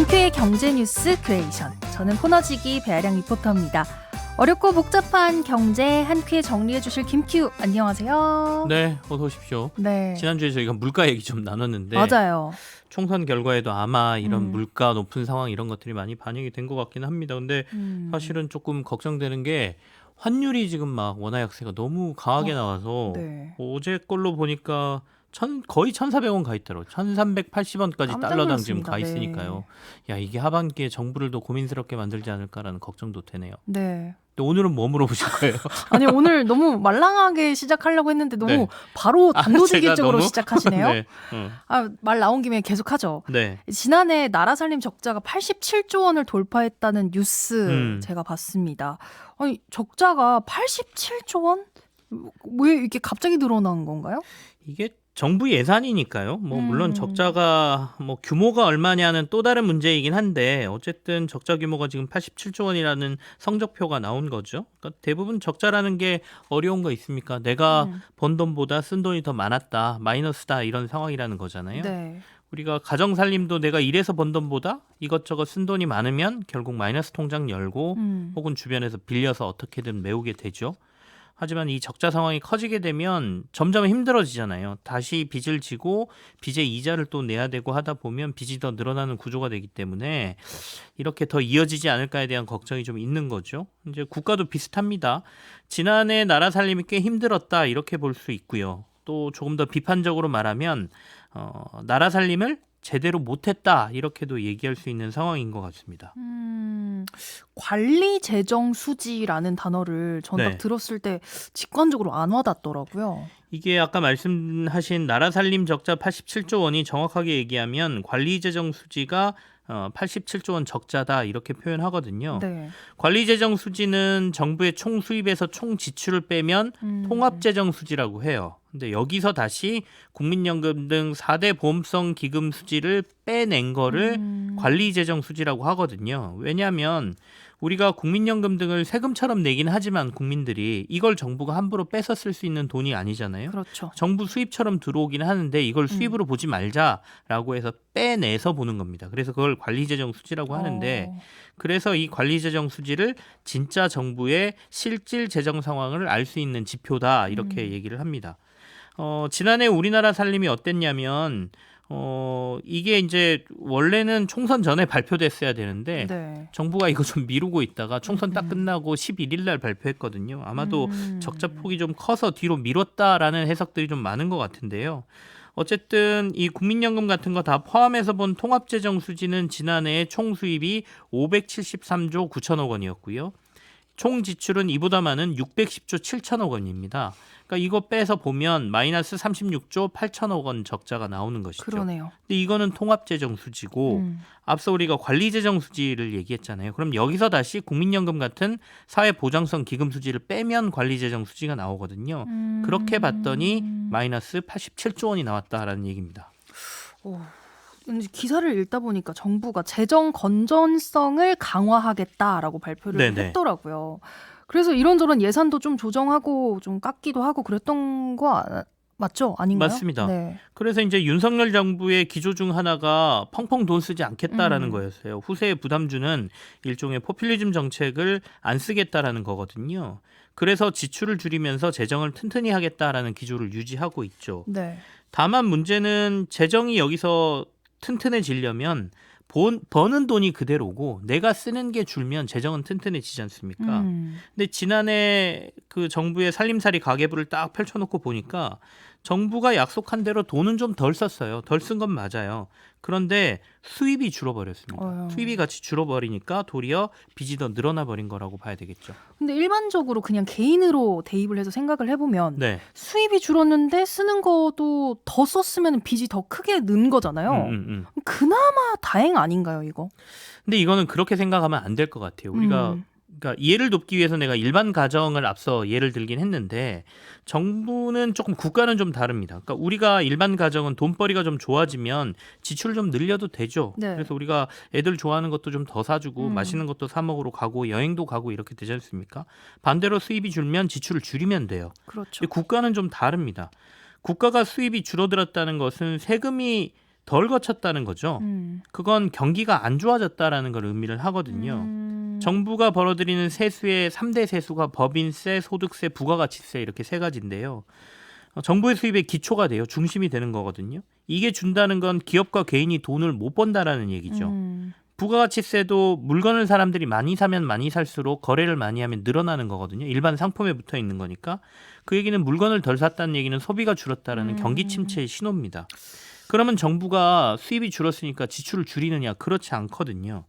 한큐의 경제뉴스 크리에이션. 저는 코너지기 배아량 리포터입니다. 어렵고 복잡한 경제 한큐에 정리해 주실 김큐 안녕하세요. 네, 어서 오십시오. 네. 지난주에 저희가 물가 얘기 좀 나눴는데 맞아요. 총선 결과에도 아마 이런 물가 높은 상황 이런 것들이 많이 반영이 된 것 같긴 합니다. 근데 사실은 조금 걱정되는 게 환율이 지금 막 원화 약세가 너무 강하게 나와서 네. 어제 걸로 보니까 거의 1,400원 가 있더라고요. 1,380원까지 깜짝 달러당 지금 놀랐습니다. 가 있으니까요. 야, 이게 하반기에 정부를 더 고민스럽게 만들지 않을까라는 걱정도 되네요. 네. 근데 오늘은 뭐 물어보실 거예요? 아니 오늘 너무 말랑하게 시작하려고 했는데 너무 네. 바로 제가 단도직입적으로 너무? 시작하시네요. 네. 말 나온 김에 계속하죠. 네. 지난해 나라 살림 적자가 87조 원을 돌파했다는 뉴스 제가 봤습니다. 아니 적자가 87조 원? 왜 이렇게 갑자기 늘어난 건가요? 이게 정부 예산이니까요. 물론 적자가 규모가 얼마냐는 또 다른 문제이긴 한데 어쨌든 적자 규모가 지금 87조 원이라는 성적표가 나온 거죠. 그러니까 대부분 적자라는 게 어려운 거 있습니까? 내가 번 돈보다 쓴 돈이 더 많았다, 마이너스다 이런 상황이라는 거잖아요. 네. 우리가 가정 살림도 내가 일해서 번 돈보다 이것저것 쓴 돈이 많으면 결국 마이너스 통장 열고 혹은 주변에서 빌려서 어떻게든 메우게 되죠. 하지만 이 적자 상황이 커지게 되면 점점 힘들어지잖아요. 다시 빚을 지고 빚의 이자를 또 내야 되고 하다 보면 빚이 더 늘어나는 구조가 되기 때문에 이렇게 더 이어지지 않을까에 대한 걱정이 좀 있는 거죠. 이제 국가도 비슷합니다. 지난해 나라 살림이 꽤 힘들었다 이렇게 볼 수 있고요. 또 조금 더 비판적으로 말하면 나라 살림을 제대로 못했다 이렇게도 얘기할 수 있는 상황인 것 같습니다. 관리 재정 수지라는 단어를 전 딱 네. 들었을 때 직관적으로 안 와닿더라고요. 이게 아까 말씀하신 나라 살림 적자 87조 원이 정확하게 얘기하면 관리재정 수지가 87조 원 적자다 이렇게 표현하거든요. 네. 관리재정 수지는 정부의 총 수입에서 총 지출을 빼면 통합재정 수지라고 해요. 근데 여기서 다시 국민연금 등 4대 보험성 기금 수지를 빼낸 거를 관리재정 수지라고 하거든요. 왜냐하면 우리가 국민연금 등을 세금처럼 내긴 하지만 국민들이 이걸 정부가 함부로 뺏어 쓸 수 있는 돈이 아니잖아요. 그렇죠. 정부 수입처럼 들어오긴 하는데 이걸 수입으로 보지 말자라고 해서 빼내서 보는 겁니다. 그래서 그걸 관리재정 수지라고 하는데 그래서 이 관리재정 수지를 진짜 정부의 실질 재정 상황을 알 수 있는 지표다 이렇게 얘기를 합니다. 지난해 우리나라 살림이 어땠냐면 이게 이제 원래는 총선 전에 발표됐어야 되는데 네. 정부가 이거 좀 미루고 있다가 총선 딱 끝나고 11일 날 발표했거든요. 아마도 적자 폭이 좀 커서 뒤로 미뤘다라는 해석들이 좀 많은 것 같은데요. 어쨌든 이 국민연금 같은 거 다 포함해서 본 통합재정 수지는 지난해 총 수입이 573조 9천억 원이었고요. 총 지출은 이보다 많은 610조 7천억 원입니다. 그러니까 이거 빼서 보면 마이너스 36조 8천억 원 적자가 나오는 것이죠. 그러네요. 근데 이거는 통합재정 수지고 앞서 우리가 관리재정 수지를 얘기했잖아요. 그럼 여기서 다시 국민연금 같은 사회보장성 기금 수지를 빼면 관리재정 수지가 나오거든요. 그렇게 봤더니 마이너스 87조 원이 나왔다라는 얘기입니다. 기사를 읽다 보니까 정부가 재정 건전성을 강화하겠다라고 발표를 네네. 했더라고요. 그래서 이런저런 예산도 좀 조정하고 좀 깎기도 하고 그랬던 거 맞죠? 아닌가요? 맞습니다. 네. 그래서 이제 윤석열 정부의 기조 중 하나가 펑펑 돈 쓰지 않겠다라는 거였어요. 후세에 부담 주는 일종의 포퓰리즘 정책을 안 쓰겠다라는 거거든요. 그래서 지출을 줄이면서 재정을 튼튼히 하겠다라는 기조를 유지하고 있죠. 네. 다만 문제는 재정이 여기서 튼튼해지려면 버는 돈이 그대로고 내가 쓰는 게 줄면 재정은 튼튼해지지 않습니까? 근데 지난해 그 정부의 살림살이 가계부를 딱 펼쳐놓고 보니까 정부가 약속한 대로 돈은 좀 덜 썼어요. 덜 쓴 건 맞아요. 그런데 수입이 줄어버렸습니다. 수입이 같이 줄어버리니까 도리어 빚이 더 늘어나 버린 거라고 봐야 되겠죠. 근데 일반적으로 그냥 개인으로 대입을 해서 생각을 해보면 네. 수입이 줄었는데 쓰는 것도 더 썼으면 빚이 더 크게 는 거잖아요. 그나마 다행 아닌가요, 이거? 근데 이거는 그렇게 생각하면 안 될 것 같아요. 우리가 그러니까 이해를 돕기 위해서 내가 일반 가정을 앞서 예를 들긴 했는데 정부는 조금 국가는 좀 다릅니다. 그러니까 우리가 일반 가정은 돈벌이가 좀 좋아지면 지출을 좀 늘려도 되죠. 네. 그래서 우리가 애들 좋아하는 것도 좀 더 사주고 맛있는 것도 사 먹으러 가고 여행도 가고 이렇게 되지 않습니까? 반대로 수입이 줄면 지출을 줄이면 돼요. 그렇죠. 근데 국가는 좀 다릅니다. 국가가 수입이 줄어들었다는 것은 세금이 덜 거쳤다는 거죠. 그건 경기가 안 좋아졌다라는 걸 의미를 하거든요. 정부가 벌어들이는 세수의 3대 세수가 법인세, 소득세, 부가가치세 이렇게 세 가지인데요. 정부의 수입의 기초가 돼요. 중심이 되는 거거든요. 이게 준다는 건 기업과 개인이 돈을 못 번다라는 얘기죠. 부가가치세도 물건을 사람들이 많이 사면 많이 살수록 거래를 많이 하면 늘어나는 거거든요. 일반 상품에 붙어 있는 거니까. 그 얘기는 물건을 덜 샀다는 얘기는 소비가 줄었다라는 경기 침체의 신호입니다. 그러면 정부가 수입이 줄었으니까 지출을 줄이느냐? 그렇지 않거든요.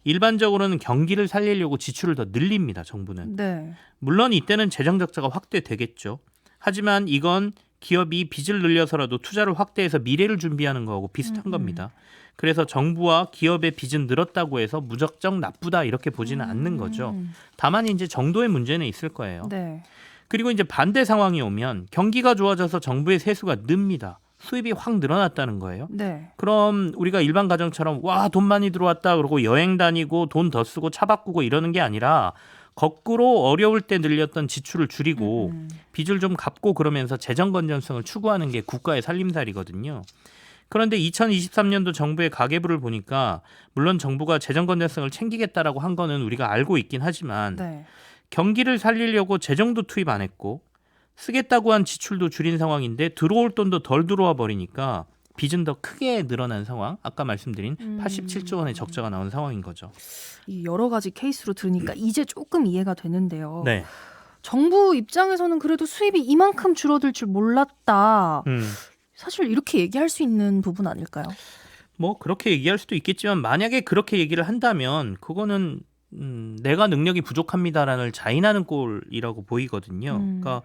일반적으로는 경기를 살리려고 지출을 더 늘립니다. 정부는. 네. 물론 이때는 재정 적자가 확대되겠죠. 하지만 이건 기업이 빚을 늘려서라도 투자를 확대해서 미래를 준비하는 거하고 비슷한 겁니다. 그래서 정부와 기업의 빚은 늘었다고 해서 무작정 나쁘다 이렇게 보지는 않는 거죠. 다만 이제 정도의 문제는 있을 거예요. 네. 그리고 이제 반대 상황이 오면 경기가 좋아져서 정부의 세수가 늡니다. 수입이 확 늘어났다는 거예요. 네. 그럼 우리가 일반 가정처럼 와, 돈 많이 들어왔다 그러고 여행 다니고 돈 더 쓰고 차 바꾸고 이러는 게 아니라 거꾸로 어려울 때 늘렸던 지출을 줄이고 빚을 좀 갚고 그러면서 재정 건전성을 추구하는 게 국가의 살림살이거든요. 그런데 2023년도 정부의 가계부를 보니까 물론 정부가 재정 건전성을 챙기겠다라고 한 거는 우리가 알고 있긴 하지만 네. 경기를 살리려고 재정도 투입 안 했고 쓰겠다고 한 지출도 줄인 상황인데 들어올 돈도 덜 들어와 버리니까 빚은 더 크게 늘어난 상황. 아까 말씀드린 87조 원의 적자가 나온 상황인 거죠. 이 여러 가지 케이스로 들으니까 이제 조금 이해가 되는데요. 네. 정부 입장에서는 그래도 수입이 이만큼 줄어들 줄 몰랐다. 사실 이렇게 얘기할 수 있는 부분 아닐까요? 뭐 그렇게 얘기할 수도 있겠지만 만약에 그렇게 얘기를 한다면 그거는 내가 능력이 부족합니다라는 자인하는 꼴이라고 보이거든요. 그러니까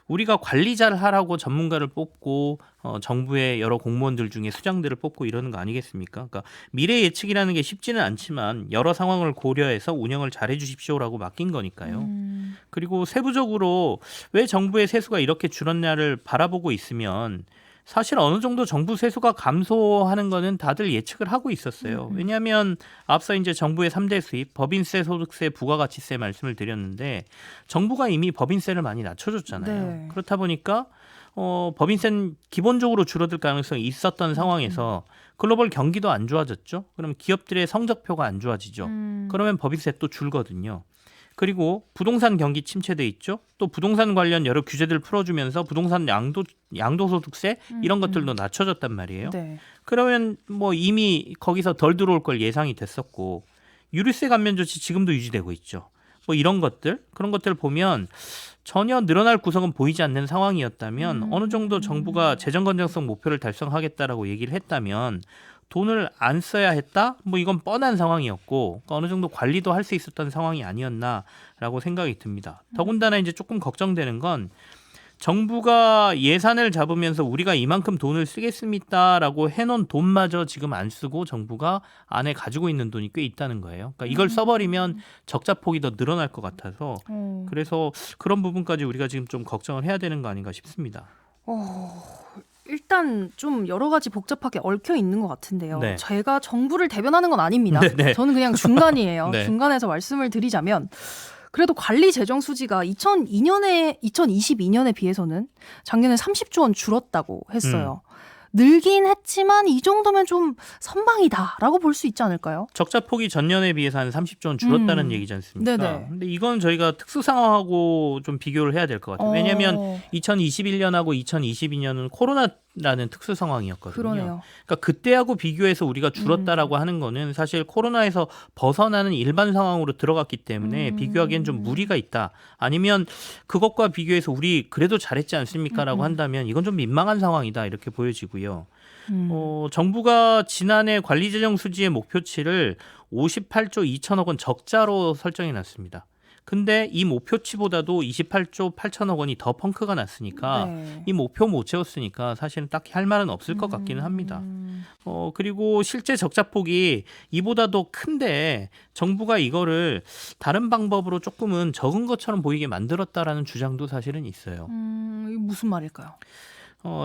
우리가 관리 잘 하라고 전문가를 뽑고 정부의 여러 공무원들 중에 수장들을 뽑고 이러는 거 아니겠습니까? 그러니까 미래 예측이라는 게 쉽지는 않지만 여러 상황을 고려해서 운영을 잘해 주십시오라고 맡긴 거니까요. 그리고 세부적으로 왜 정부의 세수가 이렇게 줄었냐를 바라보고 있으면 사실 어느 정도 정부 세수가 감소하는 거는 다들 예측을 하고 있었어요. 왜냐하면 앞서 이제 정부의 3대 수입, 법인세, 소득세, 부가가치세 말씀을 드렸는데 정부가 이미 법인세를 많이 낮춰줬잖아요. 네. 그렇다 보니까 법인세는 기본적으로 줄어들 가능성이 있었던 상황에서 글로벌 경기도 안 좋아졌죠. 그럼 기업들의 성적표가 안 좋아지죠. 그러면 법인세 또 줄거든요. 그리고 부동산 경기 침체돼 있죠. 또 부동산 관련 여러 규제들 풀어주면서 부동산 양도소득세 이런 것들도 낮춰졌단 말이에요. 네. 그러면 뭐 이미 거기서 덜 들어올 걸 예상이 됐었고 유류세 감면 조치 지금도 유지되고 있죠. 뭐 이런 것들 그런 것들 보면 전혀 늘어날 구석은 보이지 않는 상황이었다면 어느 정도 정부가 재정 건전성 목표를 달성하겠다라고 얘기를 했다면 돈을 안 써야 했다? 뭐 이건 뻔한 상황이었고 어느 정도 관리도 할 수 있었던 상황이 아니었나라고 생각이 듭니다. 더군다나 이제 조금 걱정되는 건 정부가 예산을 잡으면서 우리가 이만큼 돈을 쓰겠습니다라고 해놓은 돈마저 지금 안 쓰고 정부가 안에 가지고 있는 돈이 꽤 있다는 거예요. 그러니까 이걸 써버리면 적자 폭이 더 늘어날 것 같아서 그래서 그런 부분까지 우리가 지금 좀 걱정을 해야 되는 거 아닌가 싶습니다. 일단 좀 여러 가지 복잡하게 얽혀 있는 것 같은데요. 네. 제가 정부를 대변하는 건 아닙니다. 네네. 저는 그냥 중간이에요. 네. 중간에서 말씀을 드리자면 그래도 관리 재정 수지가 2022년에 비해서는 작년에 30조 원 줄었다고 했어요. 늘긴 했지만 이 정도면 좀 선방이다라고 볼 수 있지 않을까요? 적자 폭이 전년에 비해서 한 30조 원 줄었다는 얘기지 않습니까? 네네. 근데 이건 저희가 특수 상황하고 좀 비교를 해야 될 것 같아요. 왜냐하면 2021년하고 2022년은 코로나라는 특수 상황이었거든요. 그러네요. 그러니까 그때하고 비교해서 우리가 줄었다라고 하는 거는 사실 코로나에서 벗어나는 일반 상황으로 들어갔기 때문에 비교하기엔 좀 무리가 있다. 아니면 그것과 비교해서 우리 그래도 잘했지 않습니까라고 한다면 이건 좀 민망한 상황이다 이렇게 보여지고요. 정부가 지난해 관리재정 수지의 목표치를 58조 2천억 원 적자로 설정해 놨습니다. 근데 이 목표치보다도 28조 8천억 원이 더 펑크가 났으니까 네. 이 목표 못 채웠으니까 사실은 딱히 할 말은 없을 것 같기는 합니다. 그리고 실제 적자폭이 이보다도 큰데 정부가 이거를 다른 방법으로 조금은 적은 것처럼 보이게 만들었다라는 주장도 사실은 있어요. 이게 무슨 말일까요?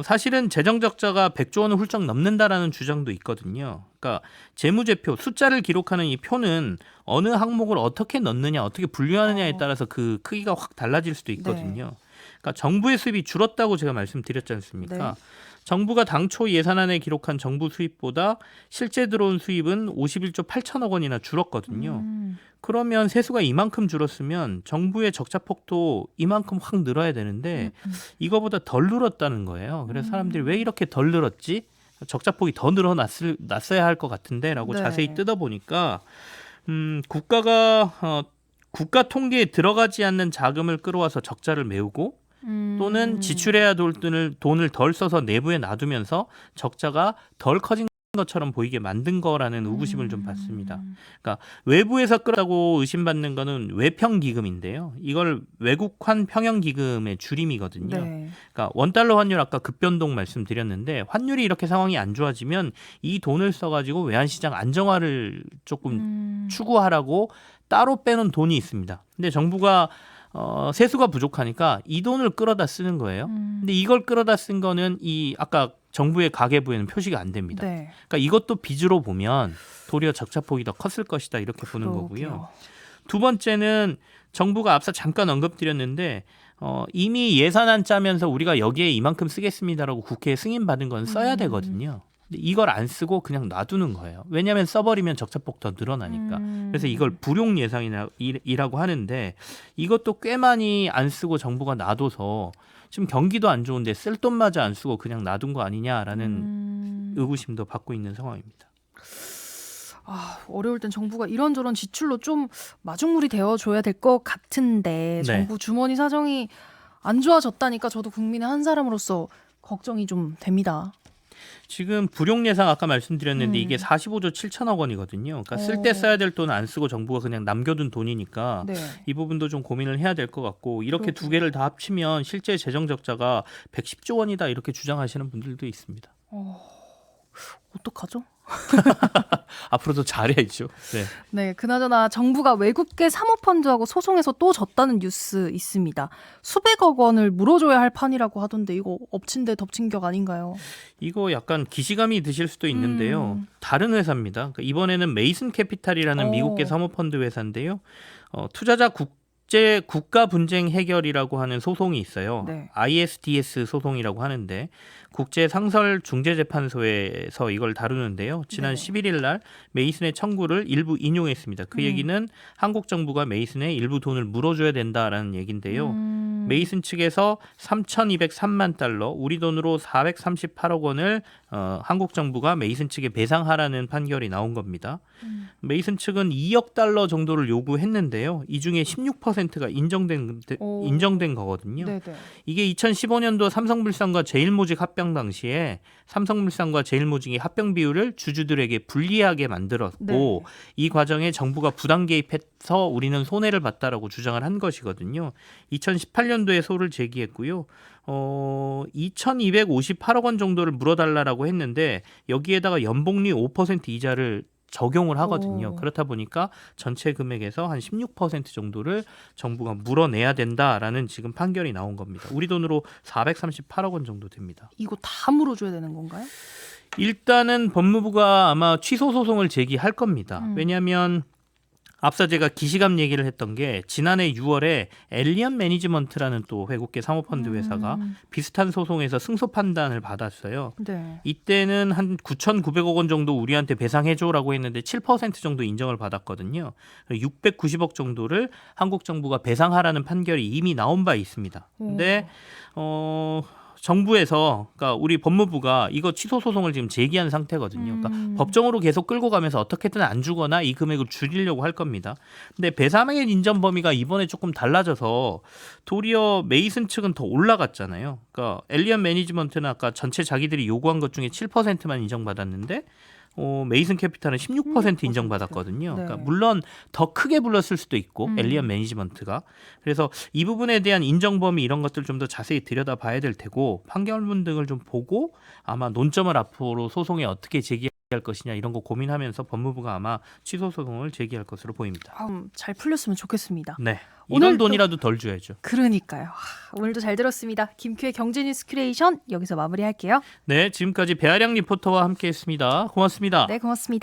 사실은 재정 적자가 100조 원을 훌쩍 넘는다라는 주장도 있거든요. 그러니까 재무제표, 숫자를 기록하는 이 표는 어느 항목을 어떻게 넣느냐, 어떻게 분류하느냐에 따라서 그 크기가 확 달라질 수도 있거든요. 그러니까 정부의 수입이 줄었다고 제가 말씀드렸지 않습니까? 네. 정부가 당초 예산안에 기록한 정부 수입보다 실제 들어온 수입은 51조 8천억 원이나 줄었거든요. 그러면 세수가 이만큼 줄었으면 정부의 적자폭도 이만큼 확 늘어야 되는데 이거보다 덜 늘었다는 거예요. 그래서 사람들이 왜 이렇게 덜 늘었지? 적자폭이 더 늘어났어야 할 것 같은데 라고 네. 자세히 뜯어보니까 국가가 국가 통계에 들어가지 않는 자금을 끌어와서 적자를 메우고 또는 지출해야 될 돈을 덜 써서 내부에 놔두면서 적자가 덜 커진 것처럼 보이게 만든 거라는 의구심을 좀 받습니다. 그러니까 외부에서 끌었다고 의심받는 거는 외평기금인데요. 이걸 외국환 평형기금의 줄임이거든요. 네. 그러니까 원달러 환율 아까 급변동 말씀드렸는데 환율이 이렇게 상황이 안 좋아지면 이 돈을 써가지고 외환시장 안정화를 조금 추구하라고 따로 빼놓은 돈이 있습니다. 근데 정부가 세수가 부족하니까 이 돈을 끌어다 쓰는 거예요. 근데 이걸 끌어다 쓴 거는 이 아까 정부의 가계부에는 표시가 안 됩니다. 네. 그러니까 이것도 빚으로 보면 도리어 적자폭이 더 컸을 것이다 이렇게 보는 그러게요. 거고요. 두 번째는 정부가 앞서 잠깐 언급드렸는데 이미 예산안 짜면서 우리가 여기에 이만큼 쓰겠습니다라고 국회에 승인받은 건 써야 되거든요. 근데 이걸 안 쓰고 그냥 놔두는 거예요. 왜냐하면 써버리면 적자폭 더 늘어나니까. 그래서 이걸 불용 예상이라고 하는데 이것도 꽤 많이 안 쓰고 정부가 놔둬서 지금 경기도 안 좋은데 쓸 돈마저 안 쓰고 그냥 놔둔 거 아니냐라는 의구심도 받고 있는 상황입니다. 어려울 땐 정부가 이런저런 지출로 좀 마중물이 되어줘야 될 것 같은데 네. 정부 주머니 사정이 안 좋아졌다니까 저도 국민의 한 사람으로서 걱정이 좀 됩니다. 지금 불용 예상 아까 말씀드렸는데 이게 45조 7천억 원이거든요. 그러니까 쓸 때 써야 될 돈 안 쓰고 정부가 그냥 남겨둔 돈이니까 네. 이 부분도 좀 고민을 해야 될 것 같고 이렇게 두 개를 다 합치면 실제 재정 적자가 110조 원이다 이렇게 주장하시는 분들도 있습니다. 어떡하죠? 앞으로도 잘해야죠. 네. 네, 그나저나 정부가 외국계 사모펀드하고 소송해서 또 졌다는 뉴스 있습니다. 수백억 원을 물어줘야 할 판이라고 하던데 이거 엎친 데 덮친 격 아닌가요? 이거 약간 기시감이 드실 수도 있는데요. 다른 회사입니다. 그러니까 이번에는 메이슨 캐피탈이라는 미국계 사모펀드 회사인데요. 투자자 국제 국가 분쟁 해결이라고 하는 소송이 있어요. 네. ISDS 소송이라고 하는데 국제 상설 중재재판소에서 이걸 다루는데요. 지난 네. 11일 날 메이슨의 청구를 일부 인용했습니다. 그 얘기는 한국 정부가 메이슨에 일부 돈을 물어줘야 된다라는 얘기인데요. 메이슨 측에서 3,203만 달러, 우리 돈으로 438억 원을 한국 정부가 메이슨 측에 배상하라는 판결이 나온 겁니다. 메이슨 측은 2억 달러 정도를 요구했는데요. 이 중에 16%가 인정된 거거든요. 네네. 이게 2015년도 삼성물산과 제일모직 합병 당시에 삼성물산과 제일모직이 합병 비율을 주주들에게 불리하게 만들었고 네. 이 과정에 정부가 부당 개입해서 우리는 손해를 봤다라고 주장을 한 것이거든요. 2018년도에 소를 제기했고요. 2,258억 원 정도를 물어달라고 했는데 여기에다가 연복리 5% 이자를 적용을 하거든요. 그렇다 보니까 전체 금액에서 한 16% 정도를 정부가 물어내야 된다라는 지금 판결이 나온 겁니다. 우리 돈으로 438억 원 정도 됩니다. 이거 다 물어줘야 되는 건가요? 일단은 법무부가 아마 취소 소송을 제기할 겁니다. 왜냐하면 앞서 제가 기시감 얘기를 했던 게 지난해 6월에 엘리언 매니지먼트라는 또 외국계 사모펀드 회사가 비슷한 소송에서 승소 판단을 받았어요. 네. 이때는 한 9,900억 원 정도 우리한테 배상해줘라고 했는데 7% 정도 인정을 받았거든요. 690억 정도를 한국 정부가 배상하라는 판결이 이미 나온 바 있습니다. 근데 정부에서 그러니까 우리 법무부가 이거 취소 소송을 지금 제기한 상태거든요. 그러니까 법정으로 계속 끌고 가면서 어떻게든 안 주거나 이 금액을 줄이려고 할 겁니다. 근데 배상액 인정 범위가 이번에 조금 달라져서 도리어 메이슨 측은 더 올라갔잖아요. 그러니까 엘리언 매니지먼트는 아까 전체 자기들이 요구한 것 중에 7%만 인정받았는데 메이슨 캐피탈은 16% 인정받았거든요. 네. 그러니까 물론 더 크게 불렀을 수도 있고 엘리언 매니지먼트가 그래서 이 부분에 대한 인정 범위 이런 것들 좀 더 자세히 들여다봐야 될 테고 판결문 등을 좀 보고 아마 논점을 앞으로 소송에 어떻게 제기할 것이냐 이런 거 고민하면서 법무부가 아마 취소 소송을 제기할 것으로 보입니다. 잘 풀렸으면 좋겠습니다. 네, 오늘 이런 돈이라도 덜 줘야죠. 그러니까요. 오늘도 잘 들었습니다. 김큐의 경제뉴스 큐레이션 여기서 마무리할게요. 네, 지금까지 배아량 리포터와 함께했습니다. 고맙습니다. 네, 고맙습니다.